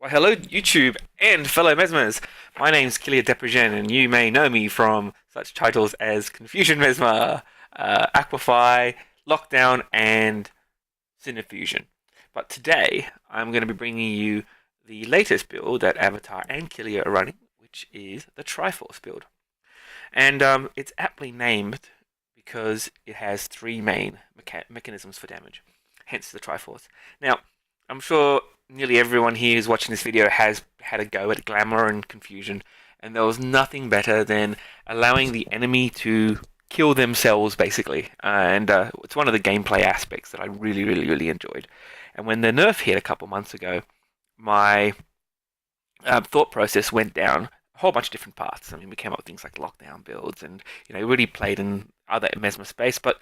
Well, hello, YouTube and fellow Mesmers. My name's Kilia Depregen, and you may know me from such titles as Confusion Mesmer, Aquify, Lockdown, and Cinefusion. But today, I'm going to be bringing you the latest build that Avatar and Kilia are running, which is the Triforce build. And it's aptly named because it has three main mechanisms for damage, hence the Triforce. Now, I'm sure nearly everyone here who's watching this video has had a go at Glamour and Confusion, and there was nothing better than allowing the enemy to kill themselves, basically. And it's one of the gameplay aspects that I really enjoyed. And when the nerf hit a couple months ago, my thought process went down a whole bunch of different paths. I mean, we came up with things like lockdown builds, and really played in other mesmer space. But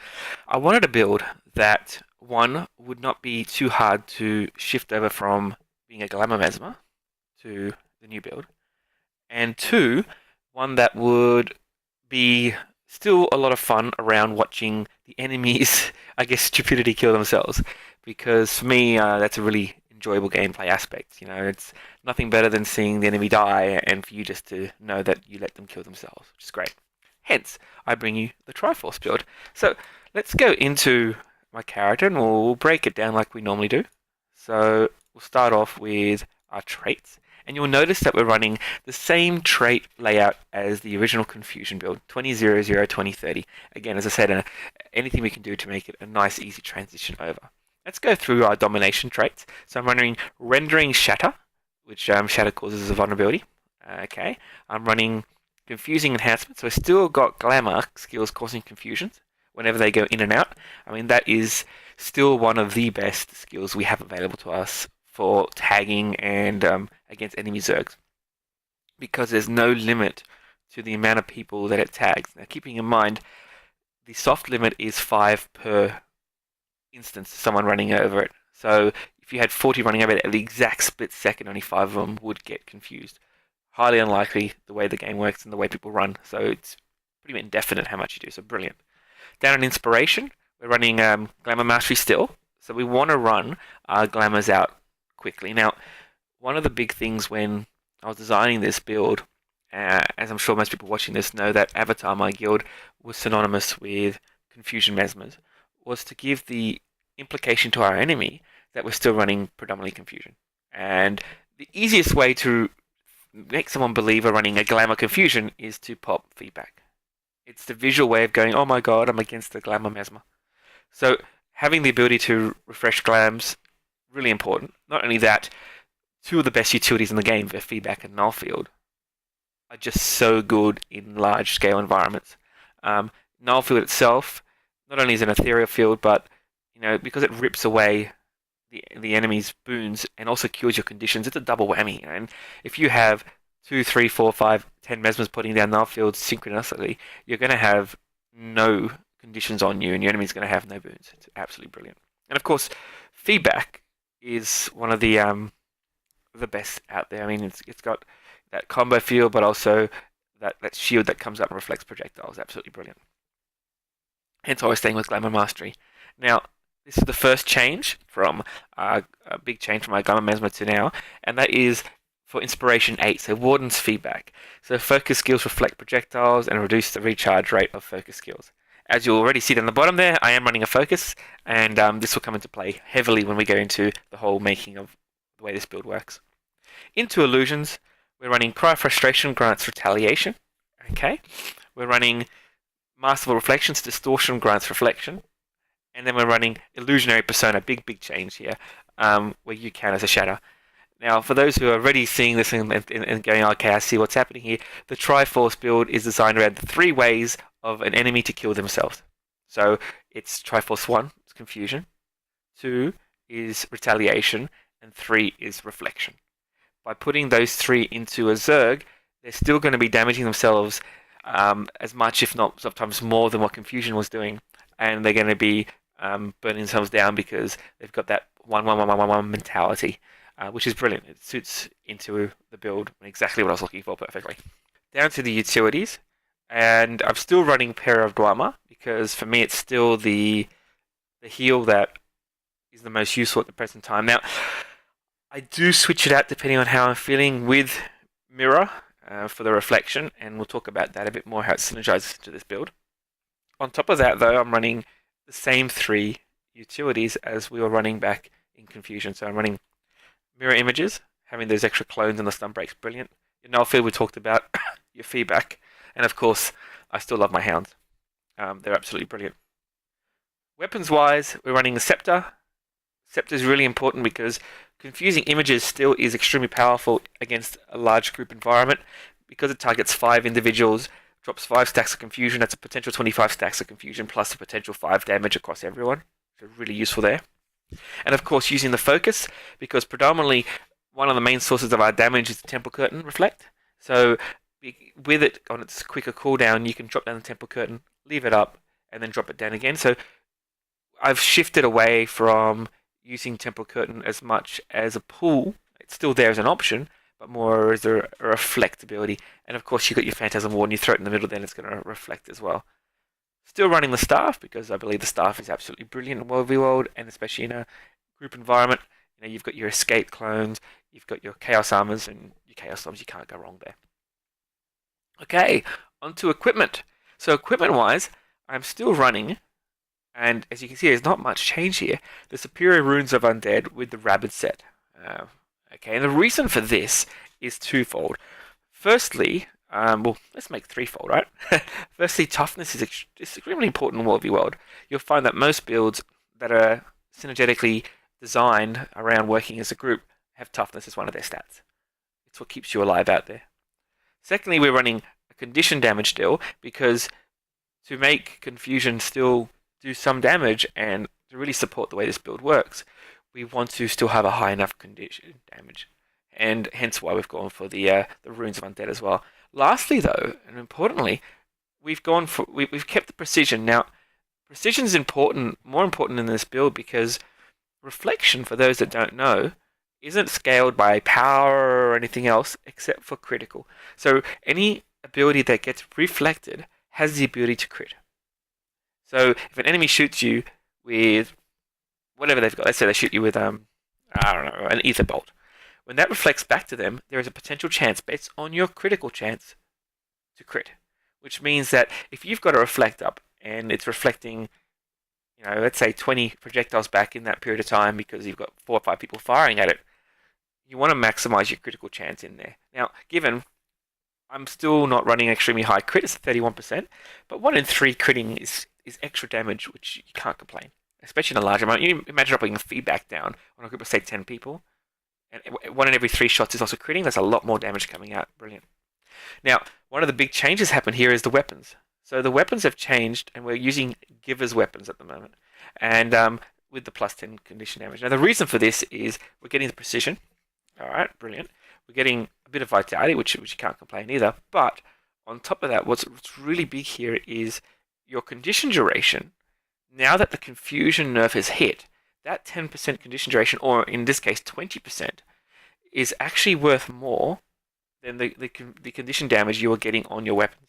I wanted a build that one would not be too hard to shift over from being a glamour mesmer to the new build, and two, one that would be still a lot of fun around watching the enemies, I guess, stupidity kill themselves. Because for me, that's a really enjoyable gameplay aspect. It's nothing better than seeing the enemy die and for you just to know that you let them kill themselves, which is great. Hence, I bring you the Triforce build. So let's go into my character and we'll break it down like we normally do. So we'll start off with our traits. And you'll notice that we're running the same trait layout as the original Confusion build, 2000, 2030. Again, as I said, anything we can do to make it a nice, easy transition over. Let's go through our domination traits. So I'm running Rendering Shatter, which Shatter causes a vulnerability. Okay. I'm running Confusing Enhancement, so I still got Glamour skills causing confusions whenever they go in and out. I mean, that is still one of the best skills we have available to us for tagging and against enemy Zergs, because there's no limit to the amount of people that it tags. Now, keeping in mind, the soft limit is 5 per instance, someone running over it. So if you had 40 running over it at the exact split second, only 5 of them would get confused. Highly unlikely the way the game works and the way people run. So it's pretty indefinite how much you do. So brilliant. Down in Inspiration, we're running Glamour Mastery still. So we want to run our Glamours out quickly. Now, one of the big things when I was designing this build, as I'm sure most people watching this know, that Avatar, my guild, was synonymous with Confusion Mesmers, was to give the implication to our enemy that we're still running predominantly Confusion. And the easiest way to make someone believe we're running a Glamour Confusion is to pop feedback. It's the visual way of going, oh my god, I'm against the Glamour Mesmer. So having the ability to refresh glams, really important. Not only that, two of the best utilities in the game for feedback and null field are just so good in large scale environments. Null field itself not only is an ethereal field, but because it rips away the enemy's boons and also cures your conditions, it's a double whammy. And if you have 2, 3, 4, 5, 10 mesmers putting down null fields synchronously, you're going to have no conditions on you, and your enemy's going to have no boons. It's absolutely brilliant. And of course, feedback is one of the best out there. I mean, it's got that combo feel, but also that shield that comes up and reflects projectiles. Absolutely brilliant. Hence, I was staying with Glamour Mastery. Now, this is the first change from a big change from my Glamour Mesmer to now, and that is for Inspiration 8, so Warden's Feedback. So focus skills reflect projectiles and reduce the recharge rate of focus skills. As you'll already see down the bottom there, I am running a focus, and this will come into play heavily when we go into the whole making of the way this build works. Into Illusions, we're running Cry of Frustration grants Retaliation. Okay, we're running Masterful Reflections, Distortion grants Reflection. And then we're running Illusionary Persona, big change here, where you count as a shatter. Now, for those who are already seeing this and going, okay, I see what's happening here, the Triforce build is designed around the 3 ways of an enemy to kill themselves. So it's Triforce 1, it's Confusion, 2 is Retaliation, and 3 is Reflection. By putting those 3 into a Zerg, they're still going to be damaging themselves as much, if not sometimes more, than what Confusion was doing. And they're going to be burning themselves down because they've got that 1-1-1-1-1 mentality, which is brilliant. It suits into the build exactly what I was looking for perfectly. Down to the utilities, and I'm still running Pair of Dwama because for me it's still the heal that is the most useful at the present time. Now, I do switch it out depending on how I'm feeling with mirror for the reflection, and we'll talk about that a bit more, how it synergizes into this build. On top of that, though, I'm running the same three utilities as we were running back in Confusion. So I'm running mirror images, having those extra clones and the stun breaks, brilliant. In Nullfield, we talked about your feedback, and of course, I still love my hounds. They're absolutely brilliant. Weapons-wise, we're running the Scepter. Scepter is really important because confusing images still is extremely powerful against a large group environment. Because it targets 5 individuals, drops 5 stacks of confusion, that's a potential 25 stacks of confusion plus a potential 5 damage across everyone. So really useful there. And of course using the focus, because predominantly one of the main sources of our damage is the Temple Curtain Reflect. So with it on its quicker cooldown, you can drop down the Temple Curtain, leave it up, and then drop it down again. So I've shifted away from using Temple Curtain as much as a pull. It's still there as an option, but more as a reflectability. And of course, you've got your Phantasm Ward, and you throw it in the middle, then it's going to reflect as well. Still running the Staff, because I believe the Staff is absolutely brilliant in World v World, and especially in a group environment. You know, you've got your Escape clones, you've got your Chaos Armors, and your Chaos Storms, you can't go wrong there. Okay, onto equipment. So equipment-wise, I'm still running, and as you can see, there's not much change here. The Superior Runes of Undead with the Rabid set. Okay, and the reason for this is twofold. Firstly, well, let's make threefold, right? Firstly, toughness is extremely important in World v World. You'll find that most builds that are synergetically designed around working as a group have toughness as one of their stats. It's what keeps you alive out there. Secondly, we're running a condition damage deal because to make confusion still do some damage and to really support the way this build works, we want to still have a high enough condition damage, and hence why we've gone for the Runes of Undead as well. Lastly, though, and importantly, we've kept the precision. Now, precision is important, more important in this build because reflection, for those that don't know, isn't scaled by power or anything else except for critical. So any ability that gets reflected has the ability to crit. So if an enemy shoots you with whatever they've got, let's say they shoot you with I don't know, an ether bolt. When that reflects back to them, there is a potential chance based on your critical chance to crit, which means that if you've got a reflect up and it's reflecting, you know, let's say 20 projectiles back in that period of time because you've got 4 or 5 people firing at it, you want to maximize your critical chance in there. Now, given I'm still not running extremely high crit, it's 31%, but 1 in 3 critting is extra damage, which you can't complain, especially in a large amount. You imagine dropping a feedback down on a group of, say, 10 people, and 1 in every 3 shots is also critting. That's a lot more damage coming out. Brilliant. Now, one of the big changes happen here is the weapons. So the weapons have changed, and we're using Giver's weapons at the moment, and with the plus 10 condition damage. Now, the reason for this is we're getting the precision. All right, brilliant. We're getting a bit of vitality, which you can't complain either. But on top of that, what's really big here is your condition duration. Now that the confusion nerf has hit, that 10% condition duration, or in this case 20%, is actually worth more than the condition damage you are getting on your weapons.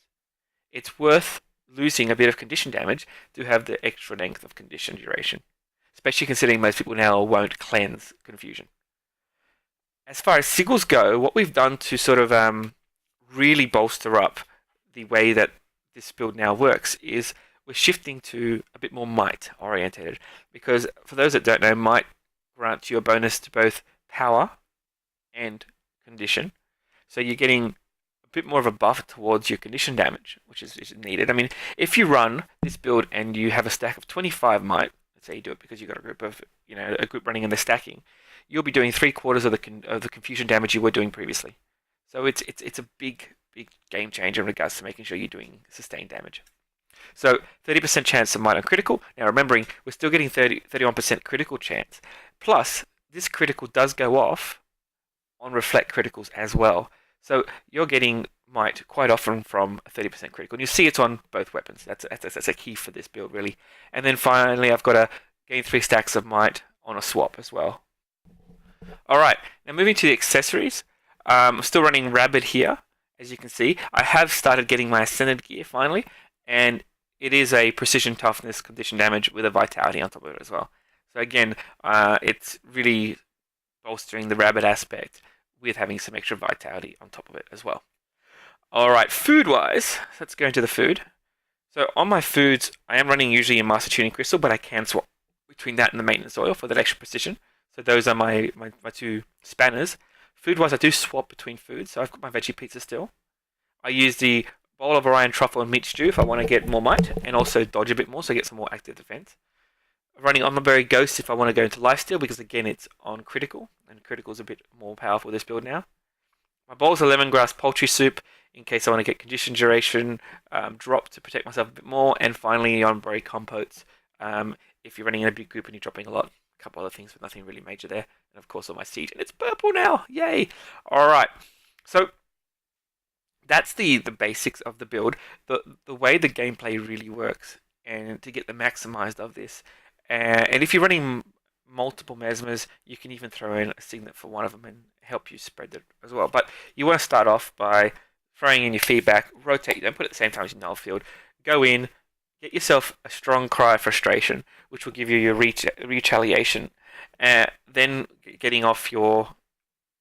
It's worth losing a bit of condition damage to have the extra length of condition duration, especially considering most people now won't cleanse confusion. As far as sigils go, what we've done to sort of really bolster up the way that this build now works is we're shifting to a bit more might orientated, because for those that don't know, might grants you a bonus to both power and condition, so you're getting a bit more of a buff towards your condition damage, which is needed. I mean, if you run this build and you have a stack of 25 might, let's say you do it because you've got a group of, you know, a group running and they're stacking, you'll be doing 3/4 of the confusion damage you were doing previously. So it's a big game changer in regards to making sure you're doing sustained damage. So 30% chance of might on critical. Now remembering, we're still getting 31% critical chance. Plus, this critical does go off on reflect criticals as well. So you're getting might quite often from a 30% critical. And you see it's on both weapons. That's a key for this build, really. And then finally, I've got to gain 3 stacks of might on a swap as well. Alright, now moving to the accessories. I'm still running Rabid here, as you can see. I have started getting my Ascended gear finally, and it is a precision, toughness, condition damage with a vitality on top of it as well. So again, it's really bolstering the rabbit aspect with having some extra vitality on top of it as well. Alright, food-wise, let's go into the food. So on my foods, I am running usually a Master Tuning Crystal, but I can swap between that and the Maintenance Oil for that extra precision. So those are my two spanners. Food-wise, I do swap between foods, so I've got my veggie pizza still. I use the Bowl of Orion Truffle and Meat Stew if I want to get more might, and also dodge a bit more, so I get some more active defense. Running Omniberry Ghost if I want to go into Lifesteal, because again it's on Critical, and Critical is a bit more powerful this build now. My Bowls of Lemongrass Poultry Soup in case I want to get Condition Duration drop to protect myself a bit more, and finally on Berry Compotes if you're running in a big group and you're dropping a lot. A couple other things, but nothing really major there. And of course on my Siege, and it's purple now, yay! Alright, so that's the basics of the build. The way the gameplay really works, and to get the maximized of this. And if you're running multiple mesmers, you can even throw in a signet for one of them and help you spread it as well. But you want to start off by throwing in your feedback, rotate them, put it at the same time as your null field, go in, get yourself a strong Cry of Frustration, which will give you your retaliation. Then getting off your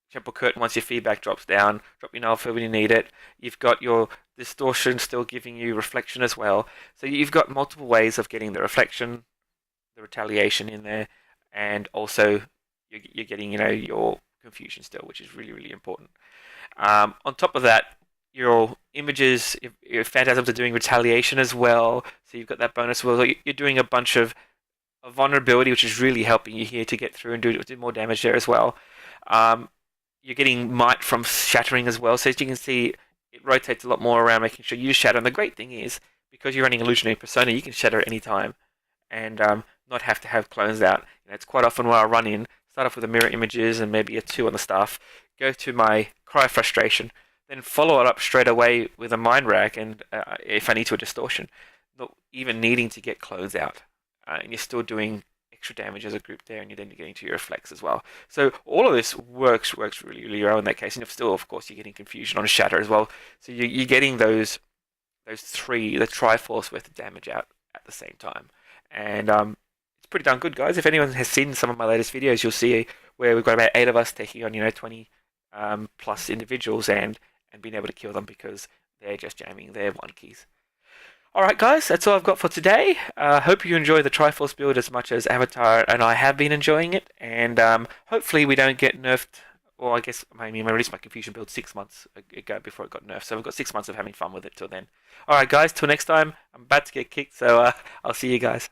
Temple Curtain once your feedback drops down, drop your null field when you need it. You've got your Distortion still giving you Reflection as well. So you've got multiple ways of getting the Reflection, the retaliation in there, and also you're getting your Confusion still, which is really, really important. On top of that, your images, your phantasms are doing retaliation as well, so you've got that bonus. Well, you're doing a bunch of vulnerability, which is really helping you here to get through and do more damage there as well. You're getting might from shattering as well, so as you can see, it rotates a lot more around, making sure you shatter. And the great thing is, because you're running Illusionary Persona, you can shatter at any time, and not have to have clones out. It's quite often where I run in, start off with a mirror images and maybe a 2 on the staff, go to my Cry of Frustration, then follow it up straight away with a Mind Rack, and if I need to, a Distortion, not even needing to get clones out, and you're still doing extra damage as a group there, and you're then getting to your Reflex as well. So all of this works really, really well in that case, and still, of course, you're getting Confusion on a Shatter as well. So you're getting those three, the Triforce worth of damage out at the same time, and it's pretty darn good, guys. If anyone has seen some of my latest videos, you'll see where we've got about 8 of us taking on 20 plus individuals and being able to kill them because they're just jamming their 1 keys. Alright guys, that's all I've got for today. Hope you enjoy the Triforce build as much as Avatar and I have been enjoying it, and hopefully we don't get nerfed, or I guess, I released my Confusion build 6 months ago before it got nerfed, so we've got 6 months of having fun with it till then. Alright guys, till next time, I'm about to get kicked, so I'll see you guys.